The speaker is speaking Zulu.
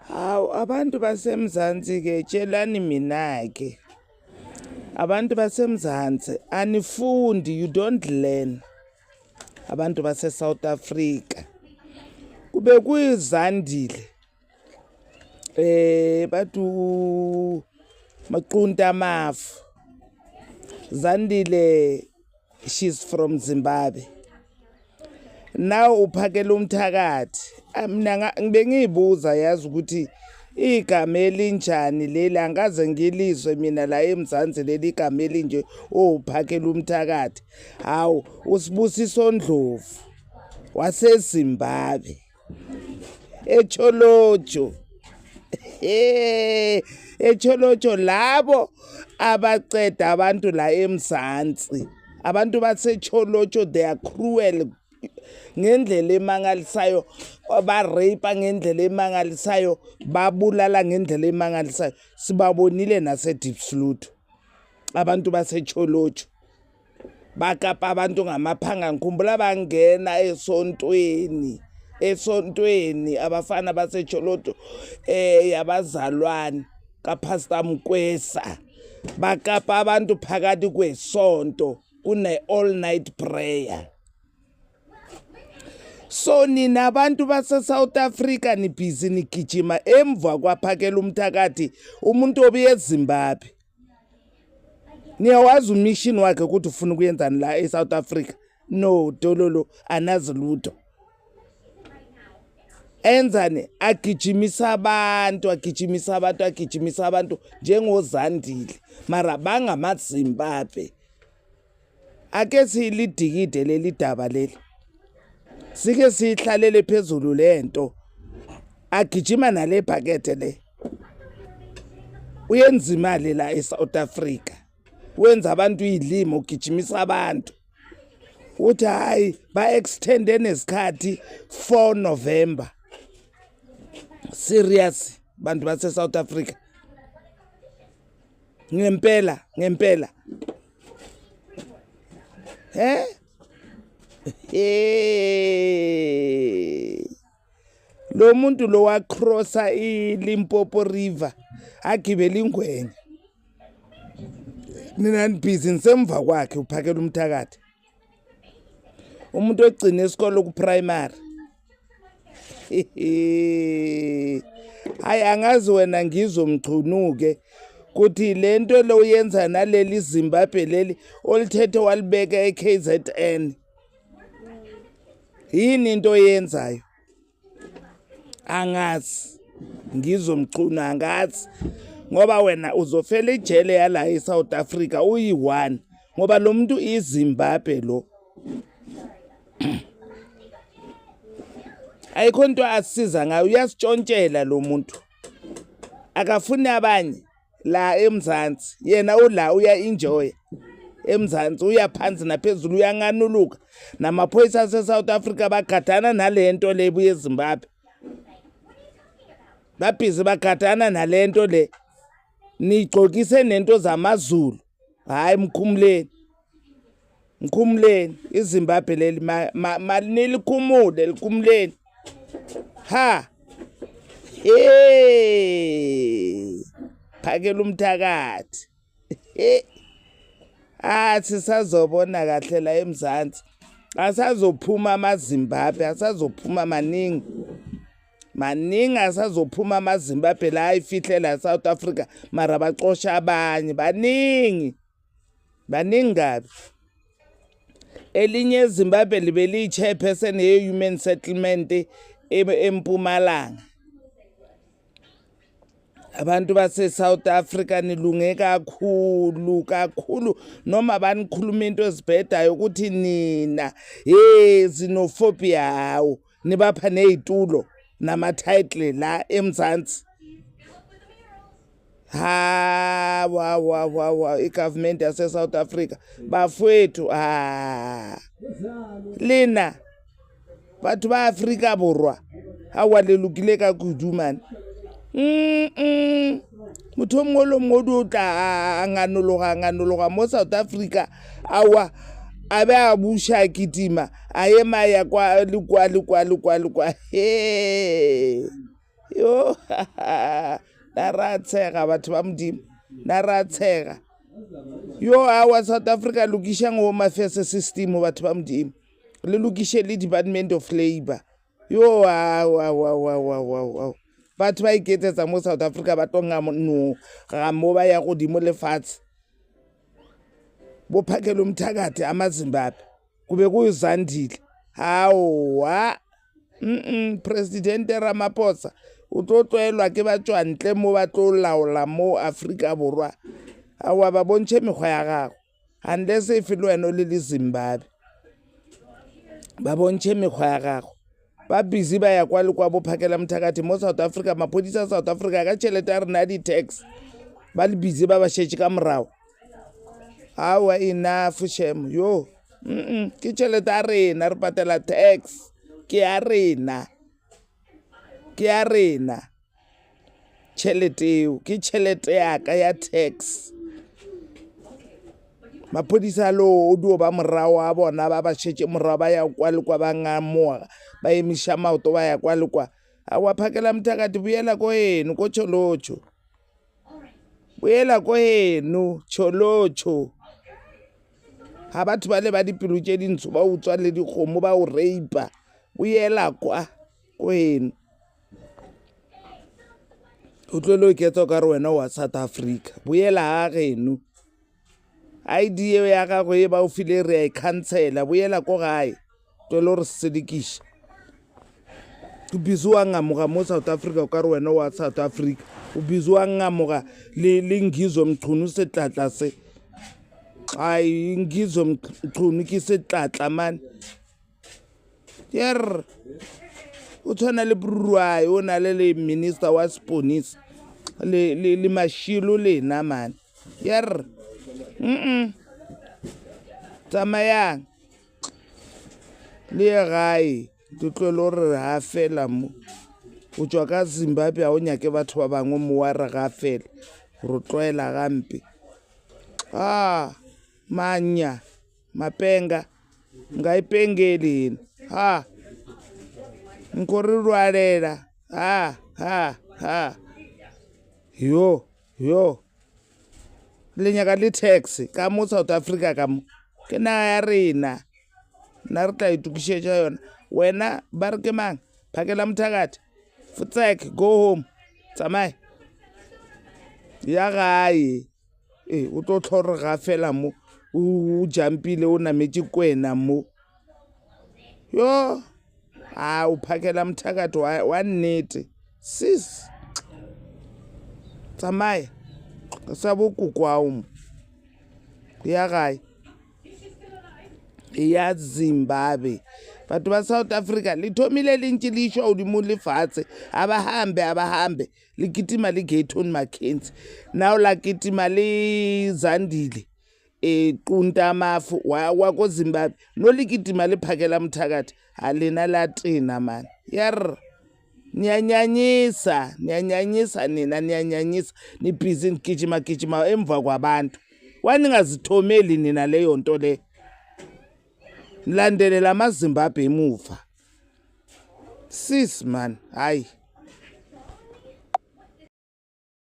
Hawu abantu basemzansi ke tshelani mina ke. Abantu basemzansi anifundi, you don't learn. Abantu base South Africa. Kube kuyizandile. Batu Maqunta Mafu. Zandile, she's from Zimbabwe. Now uphakela umthakathi. Mina ngibengibuza yazi ukuthi igama elinjani leli angaze ngilizwe mina la eMzansi leli igama elinje uphakela umthakathi. Hawu usibusiso Ndlovu waseZimbabwe. Echolojo. Echolojo labo abaceda abantu la eMzansi. Abantu basecholojo they are cruel. Ngendlela emangalisayo ba-rape ngendlela emangalisayo babulala ngendlela emangalisayo sibabonile nase-Diepsloot abantu basecholojo bakapa abantu ngamaphanga ngikhumbula bangena esontweni abafana basecholojo yabazalwane kaPastor Mkwesa bakapa abantu phakathi kwesonto kune all night prayer. So nina abantu base South Africa nibhizi nigijima emva kwaphakela umthakathi umuntu obuye eZimbabwe. Niyawazi umission wakhe ukuthi ufuna ukuyenzani la eSouth Africa? No, dololo anazi lutho. Enzani agijimisa abantu njengozandile mara bangamaZimbabwe. Ake silidikide leli daba leli. Sike sihlalele phezulu lento agijima nale bhakete le uyenza imali la eSouth Africa wenza abantu izilimo ugijimisa abantu uthi hayi ba extend nesikhathi 4 November serious bantu base South Africa ngempela lo muntu lo wacrossa iLimpopo River agibela ingwenya mina nibhizi ngisemva kwakhe uphakela umthakathi umuntu ogcina esikole ku primary hayi angazi wena ngizomchunuke kuthi lento lo uyenza naleli Zimbabwe leli olithethe walibeka eKZN yini into yenzayo angazi ngizomchuna angazi ngoba wena uzofela ijele yala eSouth Africa uyi1 ngoba lo muntu iZimbabwe lo ayikho into asiza ngayo uyasitshontshela lo muntu akafuni abanye la eMzansi yena ula uya enjoy eMzansi uyaphansi naphezulu uyanganuluka namaphoyisa aseSouth Africa bagadana nalento lebuye eZimbabwe babhizi bagadana nalento le nigxokise nento zamaZulu hayi mkhumuleni iZimbabwe leli malinikhumule likhumuleni ha phakela umthakathi sisazobona kahle la eMzansi asazophuma amaZimbabwe asazophuma maningi asazophuma amaZimbabwe la ayifihlela eSouth Africa mara baxosha abanye baningi gabi elinye eZimbabwe libe liyi-chairperson ye-human settlement eMpumalanga abantu base-South Africa nilunge kakhulu noma banikhuluma into ezibhedayo ukuthi nina xenophobia hawo nibapha nezitulo nama-title la eMzansi wa igovernment yase-South Africa bafowethu lina batho ba Afrika Borwa awalelukile kakudu man motho mongwe tla nganologa mo South Africa awa abe a busha kitima ayema ya kwa naratsega batho ba modimo naratsega yo awa South Africa lokisha Home Affairs system batho ba modimo le lokishe le Department of Labour yo wow batho ba iketsetsa mo South Africa ba tonga no ga mo ba ya godimo lefatshe bo phakela umthakathi amaZimbabwe kube kuyizandile hawa President Ramaphosa o tlelwa ke batswantle mo ba tlo laola mo Afrika Borwa awa ba bontshe mekgwa ya gago unless if le wena le Zimbabwe ba bontshe mekgwa ya gago ba busy ba ya kwa le kwa bo phakela mthakathi mo South Africa maphodisa South Africa ka tšhelete a rena di tax ba le busy ba shetse ka morao awa enough shem yo ke tšhelete a rena re patela tax ke ya rena tšhelete eo ke tšhelete ya ka ya tax maphodisa lo o dio ba morao a bona ba shetse morao ba ya kwa le kwa ba ngamoga ba emisha maoto ba ya kwa le kwa a wa phakela mthakathi buyela ko henu ko Tsholotsho buyela ko henu Tsholotsho ha batho ba le ba dipelo tše dintsho ba utswa le dikgomo ba o reipa buyela kwa ko henu o tlolo iketsa ka re wena wa South Africa buyela ha genu ID ya gago e ba o file re a cancela buyela ko gae tlolo re sedikisha o bizwa ngamoga mo South Africa ka re wena wa South Africa o bizwa ngamoga le Ngizo Mchunu setlatla se ai Ngizo Mchunu ke setlatla man yer o tshwana le Bruruai o na le minister wa Sponisa le Mashilo lena man yer tsamayang le gae tlolo re ha fela mo o tswa ka Zimbabwe a o nyake batho ba bangwe mo wa re ga fela ro tloela gampe manya mapenga ngaipengeli nkori rwalela yo le nyaka le tax ka mo South Africa ka mo ke na ya rena na re tla itukišetša yona wena ba re ke mang phakela mthakathi futsek go home tsamai ya gae o tlo tlhore ga fela mo o jumpile o nametše kwena mo yo o phakela mthakathi wa nnete sis tsamai sa bokokwao ya gae ya Zimbabwe batho ba South Africa le thomile le ntse le isho odimo lefatshe abahambe le kitima le Gayton Mackenzie now la kitima le Zandile qunta mafu wa ko Zimbabwe no le kitima le phakela mthakathi alena latina man yar nyanyanyisa nina nyanyanyisa ni busy gijima emva kwabantu waningazithomeli nina leyo nto le landelela amaZimbabwe emuva sis man hayi